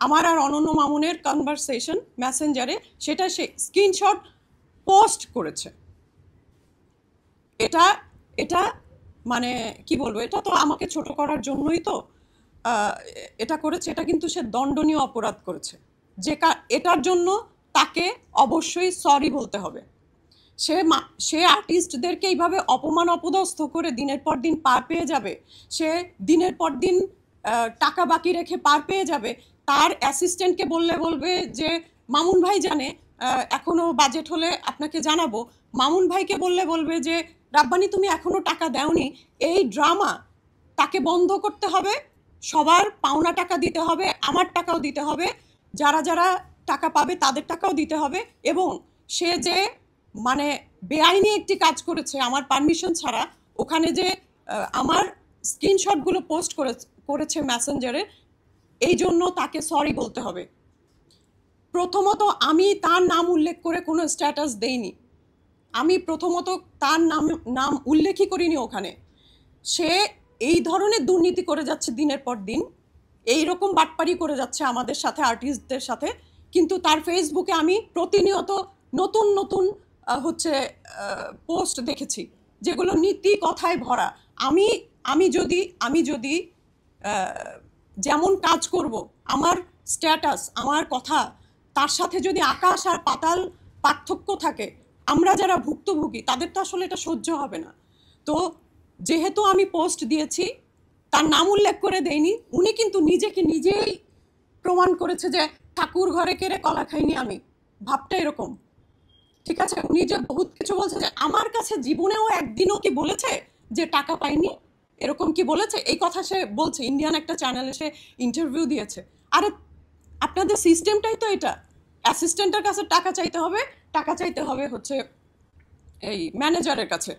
আমার আর অনন্য মামুনের কনভারসেশন মেসেঞ্জারে, সেটা সে স্ক্রিনশট পোস্ট করেছে। এটা এটা মানে কি বলবো, এটা তো আমাকে ছোট করার জন্যই তো এটা করেছে। এটা কিন্তু সে দণ্ডনীয় অপরাধ করেছে, এটার জন্য তাকে অবশ্যই সরি বলতে হবে। সে আর্টিস্টদেরকে এইভাবে অপমান অপদস্থ করে দিনের পর দিন পার পেয়ে যাবে, সে দিনের পর দিন টাকা বাকি রেখে পার পেয়ে যাবে। তার অ্যাসিস্ট্যান্টকে বলবে যে মামুন ভাই জানে এখনো বাজেট হলে আপনাকে জানাবো, মামুন ভাইকে বলবে যে রাব্বানি তুমি এখনো টাকা দাওনি। এই ড্রামা তাকে বন্ধ করতে হবে, সবার পাওনা টাকা দিতে হবে, আমার টাকাও দিতে হবে, যারা যারা টাকা পাবে তাদের টাকাও দিতে হবে। এবং সে যে মানে বেআইনি একটি কাজ করেছে আমার পারমিশন ছাড়া, ওখানে যে আমার স্ক্রিনশটগুলো পোস্ট করেছে মেসেঞ্জারে, এই জন্য তাকে সরি বলতে হবে। প্রথমত আমি তার নাম উল্লেখ করে কোনো স্ট্যাটাস দেইনি, আমি প্রথমত তার নাম উল্লেখই করিনি ওখানে। সে এই ধরনের দুর্নীতি করে যাচ্ছে দিনের পর দিন, এই রকম বাটপারি করে যাচ্ছে আমাদের সাথে, আর্টিস্টদের সাথে। কিন্তু তার ফেসবুকে আমি প্রতিনিয়ত নতুন নতুন পোস্ট দেখেছি যেগুলো নীতি কথায় ভরা। আমি যদি যেমন কাজ করব, আমার স্ট্যাটাস, আমার কথা, তার সাথে যদি আকাশ আর পাতাল পার্থক্য থাকে, আমরা যারা ভুক্তভোগী তাদের তো আসলে এটা সহ্য হবে না। তো যেহেতু আমি পোস্ট দিয়েছি, তার নাম উল্লেখ করে দেয়নি, উনি কিন্তু নিজেকে নিজেই প্রমাণ করেছে যে ঠাকুর ঘরে কেড়ে কলা খাইনি আমি, ভাবটা এরকম। ঠিক আছে, উনি যে বহুত কিছু বলছে, যে আমার কাছে জীবনেও একদিনও কি বলেছে যে টাকা পাইনি, এরকম কি বলেছে? এই কথা সে বলছে, ইন্ডিয়ান একটা চ্যানেলে সে ইন্টারভিউ দিয়েছে। আরে আপনাদের সিস্টেমটাই তো এটা, অ্যাসিস্ট্যান্টের কাছে টাকা চাইতে হবে এই ম্যানেজারের কাছে।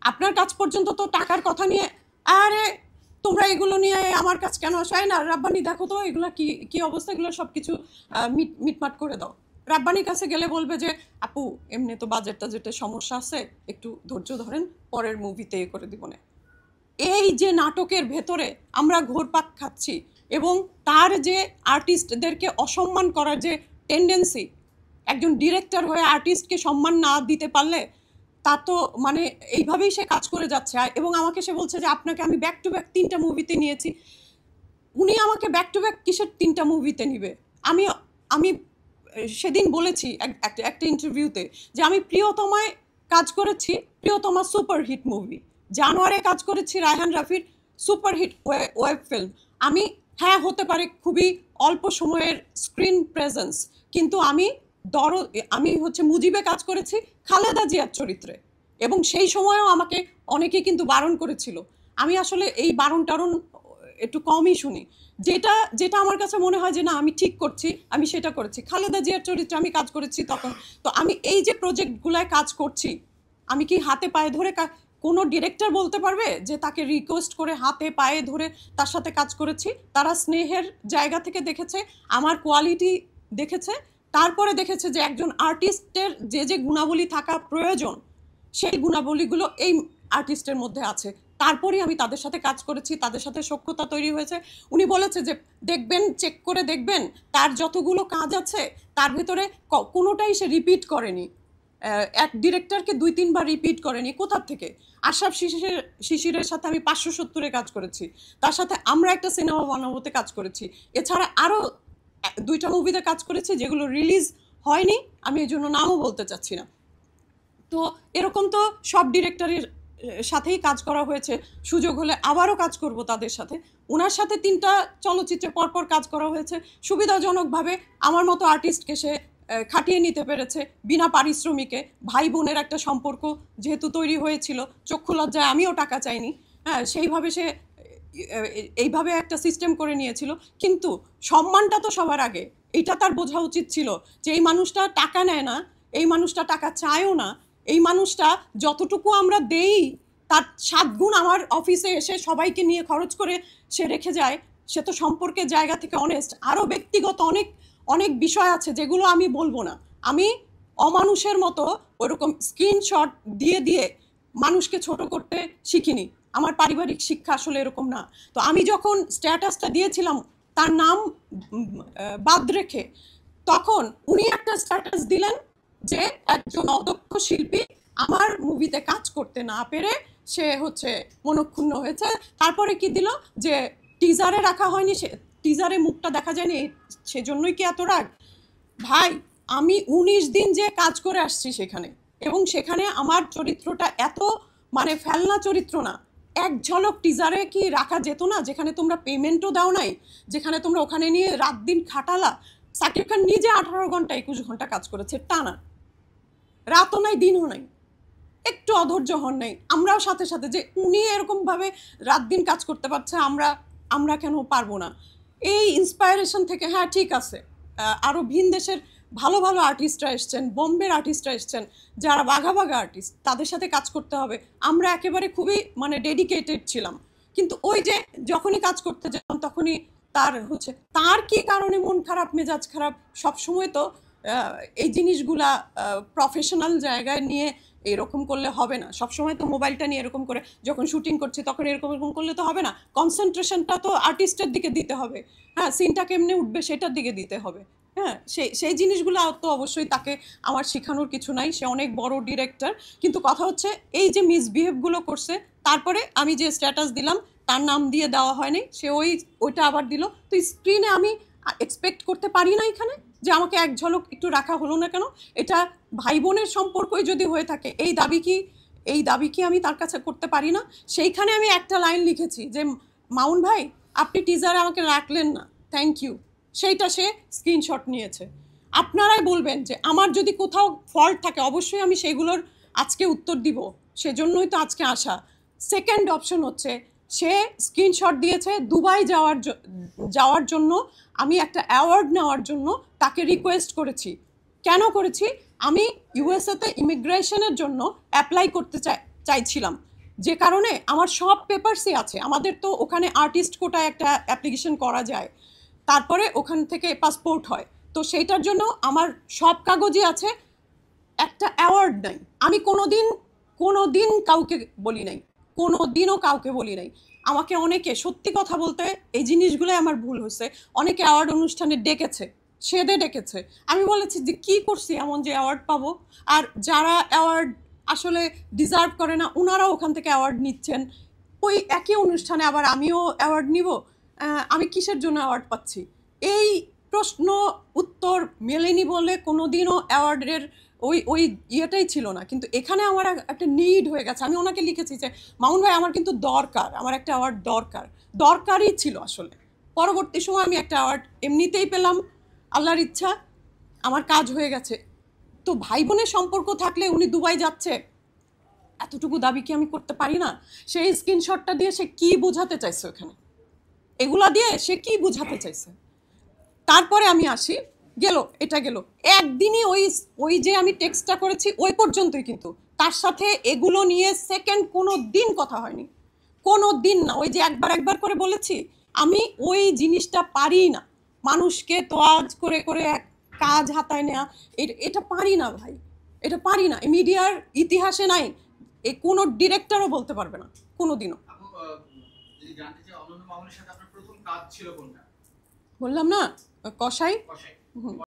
আপনার কাজ পর্যন্ত তো টাকার কথা নিয়ে, আরে তোমরা এগুলো নিয়ে আমার কাছে কেন আসে না, রাব্বানি দেখো তো এগুলো কি অবস্থা, এগুলো সব কিছু মিটমাট করে দাও। রাব্বানির কাছে গেলে বলবে যে আপু এমনি তো বাজেটের সমস্যা আছে, একটু ধৈর্য ধরেন, পরের মুভিতে করে দিব না। এই যে নাটকের ভেতরে আমরা ঘোরপাক খাচ্ছি, এবং তার যে আর্টিস্টদেরকে অসম্মান করার যে টেন্ডেন্সি, একজন ডিরেক্টর হয়ে আর্টিস্টকে সম্মান না দিতে পারলে তা তো মানে এইভাবেই সে কাজ করে যাচ্ছে। এবং আমাকে সে বলছে যে আপনাকে আমি ব্যাক টু ব্যাক 3টা মুভিতে নিয়েছি। উনি আমাকে ব্যাক টু ব্যাক কিসের 3টা মুভিতে নিবে? আমি সেদিন বলেছি একটা ইন্টারভিউতে যে আমি প্রিয়তমায় কাজ করেছি, প্রিয়তমা সুপারহিট মুভি। জানুয়ারে কাজ করেছি রায়হান রাফির সুপারহিট ওয়েব ফিল্ম। হ্যাঁ হতে পারে খুবই অল্প সময়ের স্ক্রিন প্রেজেন্স, কিন্তু আমি মুজিবে কাজ করেছি খালেদা জিয়ার চরিত্রে, এবং সেই সময়ও আমাকে অনেকে কিন্তু বারণ করেছিল। আমি আসলে এই বারণ টারণ একটু কমই শুনি, যেটা আমার কাছে মনে হয় যে না আমি ঠিক করছি, আমি সেটা করেছি। খালেদা জিয়ার চরিত্রে আমি কাজ করেছি তখন। তো আমি এই যে প্রজেক্টগুলায় কাজ করছি, আমি কি হাতে পায়ে ধরে কোনো ডিরেক্টর বলতে পারবে যে তাকে রিকোয়েস্ট করে হাতে পায়ে ধরে তার সাথে কাজ করেছি? তারা স্নেহের জায়গা থেকে দেখেছে, আমার কোয়ালিটি দেখেছে, তারপরে দেখেছে যে একজন আর্টিস্টের যে গুণাবলী থাকা প্রয়োজন সেই গুণাবলীগুলো এই আর্টিস্টের মধ্যে আছে, তারপরেই আমি তাদের সাথে কাজ করেছি, তাদের সাথে সখ্যতা তৈরি হয়েছে। উনি বলেছে যে দেখবেন, চেক করে দেখবেন তার যতগুলো কাজ আছে তার ভেতরে কোনোটাই সে রিপিট করেনি, এক ডিরেক্টরকে 2-3 বার রিপিট করেনি। কোথার থেকে? আশরাফ শিশিরের সাথে আমি 570-এ কাজ করেছি, তার সাথে আমরা একটা সিনেমা বানাবোতে কাজ করেছি, এছাড়া আরও 2টা মুভিতে কাজ করেছি যেগুলো রিলিজ হয়নি, আমি এই জন্য নামও বলতে চাচ্ছি না। তো এরকম তো সব ডিরেক্টরের সাথেই কাজ করা হয়েছে, সুযোগ হলে আবারও কাজ করব তাদের সাথে। ওনার সাথে 3টা চলচ্চিত্রে পরপর কাজ করা হয়েছে, সুবিধাজনকভাবে আমার মতো আর্টিস্টকে সে খাটিয়ে নিতে পেরেছে বিনা পারিশ্রমিকে। ভাই বোনের একটা সম্পর্ক যেহেতু তৈরি হয়েছিল, চক্ষু লজ্জায় আমিও টাকা চাইনি, হ্যাঁ সেইভাবে সে এইভাবে একটা সিস্টেম করে নিয়েছিল। কিন্তু সম্মানটা তো সবার আগে, এটা তার বোঝা উচিত ছিল যে এই মানুষটা টাকা নেয় না, এই মানুষটা টাকা চায়ও না, এই মানুষটা যতটুকু আমরা দেই তার 7 গুণ আমার অফিসে এসে সবাইকে নিয়ে খরচ করে সে রেখে যায়। সে তো সম্পর্কের জায়গা থেকে অনেস্ট। আরও ব্যক্তিগত অনেক বিষয় আছে যেগুলো আমি বলবো না। আমি অমানুষের মতো ওরকম স্ক্রিনশট দিয়ে মানুষকে ছোট করতে শিখিনি, আমার পারিবারিক শিক্ষা আসলে এরকম না। তো আমি যখন স্ট্যাটাসটা দিয়েছিলাম তার নাম বাদ রেখে তখন উনি একটা স্ট্যাটাস দিলেন যে একজন অদক্ষ শিল্পী আমার মুভিতে কাজ করতে না পেরে সে হচ্ছে মনক্ষুণ্ণ হয়েছে। তারপরে কি দিল যে টিজারে রাখা হয়নি, সে টিজারে মুখটা দেখা যায়নি, সেজন্যই কি এত রাগ? ভাই আমি 19 দিন যে কাজ করে আসছি সেখানে, এবং সেখানে আমার চরিত্রটা এত মানে ফেলনা চরিত্র না। এক ঝলক টিজারে কি রাখা যেত না, যেখানে তোমরা পেমেন্টও দাও নাই, যেখানে তোমরা ওখানে নিয়ে রাত দিন খাটালা। সাকিব খান নিজে 18 ঘন্টা 21 ঘন্টা কাজ করেছে টানা, রাতও নাই দিনও নাই, একটু অধৈর্য হন নাই। আমরাও সাথে সাথে যে উনি এরকমভাবে রাত দিন কাজ করতে পারছে, আমরা কেন পারবো না? এই ইন্সপায়ারেশন থেকে হ্যাঁ ঠিক আছে, আরও ভিন দেশের ভালো ভালো আর্টিস্টরা এসছেন, বোম্বের আর্টিস্টরা এসছেন যারা বাঘা বাঘা আর্টিস্ট, তাদের সাথে কাজ করতে হবে। আমরা একেবারে খুবই মানে ডেডিকেটেড ছিলাম, কিন্তু ওই যে যখনই কাজ করতে যেতাম তখনই তার কি কারণে মন খারাপ মেজাজ খারাপ? সবসময় তো এই জিনিসগুলা প্রফেশনাল জায়গায় নিয়ে এরকম করলে হবে না। সবসময় তো মোবাইলটা নিয়ে এরকম করে যখন শুটিং করছি তখন এরকম করলে তো হবে না। কনসেন্ট্রেশনটা তো আর্টিস্টের দিকে দিতে হবে, হ্যাঁ, সিনটা কেমনে উঠবে সেটার দিকে দিতে হবে। হ্যাঁ, সেই জিনিসগুলো তো অবশ্যই তাকে আমার শেখানোর কিছু নাই, সে অনেক বড় ডিরেক্টর। কিন্তু কথা হচ্ছে এই যে মিসবিহেভগুলো করছে, তারপরে আমি যে স্ট্যাটাস দিলাম তার নাম দিয়ে দেওয়া হয়নি, সে ওইটা আবার দিল। তো স্ক্রিনে আমি এক্সপেক্ট করতে পারি না এখানে যে আমাকে এক ঝলক একটু রাখা হলো না কেন? এটা ভাই বোনের সম্পর্কই যদি হয়ে থাকে, এই দাবি কি আমি তার কাছে করতে পারি না? সেইখানে আমি একটা লাইন লিখেছি যে মাউন ভাই আপনি টিজারে আমাকে রাখলেন না, থ্যাংক ইউ। সেইটা সে স্ক্রিনশট নিয়েছে। আপনারাই বলবেন যে আমার যদি কোথাও ফল্ট থাকে, অবশ্যই আমি সেগুলোর আজকে উত্তর দিব, সেজন্যই তো আজকে আসা। সেকেন্ড অপশন হচ্ছে সে স্ক্রিনশট দিয়েছে দুবাই যাওয়ার জন্য, আমি একটা অ্যাওয়ার্ড নেওয়ার জন্য তাকে রিকোয়েস্ট করেছি। কেন করেছি? আমি ইউএসএতে ইমিগ্রেশনের জন্য অ্যাপ্লাই করতে চাইছিলাম, যে কারণে আমার সব পেপারসই আছে। আমাদের তো ওখানে আর্টিস্ট কোটায় একটা অ্যাপ্লিকেশন করা যায়, তারপরে ওখান থেকে পাসপোর্ট হয়, তো সেইটার জন্য আমার সব কাগজই আছে। একটা অ্যাওয়ার্ড নাই, আমি কোনো দিন কাউকে বলি নাই, কোনো দিনও কাউকে বলি নাই। আমাকে অনেকে, সত্যি কথা বলতে এই জিনিসগুলোই আমার ভুল হয়েছে, অনেকে অ্যাওয়ার্ড অনুষ্ঠানে ডেকেছে। আমি বলেছি যে কী করছি এমন যে অ্যাওয়ার্ড পাবো? আর যারা অ্যাওয়ার্ড আসলে ডিজার্ভ করে না ওনারাও ওখান থেকে অ্যাওয়ার্ড নিচ্ছেন, ওই একই অনুষ্ঠানে আবার আমিও অ্যাওয়ার্ড নিব। আমি কিসের জন্য অ্যাওয়ার্ড পাচ্ছি? এই প্রশ্ন উত্তর মেলেনি বলে কোনো দিনও অ্যাওয়ার্ডের ওই ইয়েটাই ছিল না। কিন্তু এখানে আমার একটা নিড হয়ে গেছে। আমি ওনাকে লিখেছি যে মামুন ভাই আমার কিন্তু দরকার, আমার একটা অ্যাওয়ার্ড দরকারই ছিল আসলে। পরবর্তী সময় আমি একটা অ্যাওয়ার্ড এমনিতেই পেলাম, আল্লাহর ইচ্ছা, আমার কাজ হয়ে গেছে। তো ভাই বোনের সম্পর্ক থাকলে উনি দুবাই যাচ্ছে, এতটুকু দাবি কি আমি করতে পারি না? সেই স্ক্রিনশটটা দিয়ে সে কি বোঝাতে চাইছে ওখানে, এগুলা দিয়ে সে কি বোঝাতে চাইছে? তারপরে আমি আসি, এটা গেল একদিনই, ওই যে আমি টেক্সটটা করেছি ওই পর্যন্তই, কিন্তু তার সাথে এগুলো নিয়ে সেকেন্ড কোনো দিন কথা হয়নি, কোনো দিন না। ওই যে একবার করে বলেছি, আমি ওই জিনিসটা পারি না, মানুষকে তোয়াজ করে করে এক কাজ হাতায় নেওয়া, এটা পারি না ভাই, এটা পারি না। মিডিয়ার ইতিহাসে নাই, এ কোনো ডিরেক্টরও বলতে পারবে না কোনো দিনও। বললাম না, কসাই।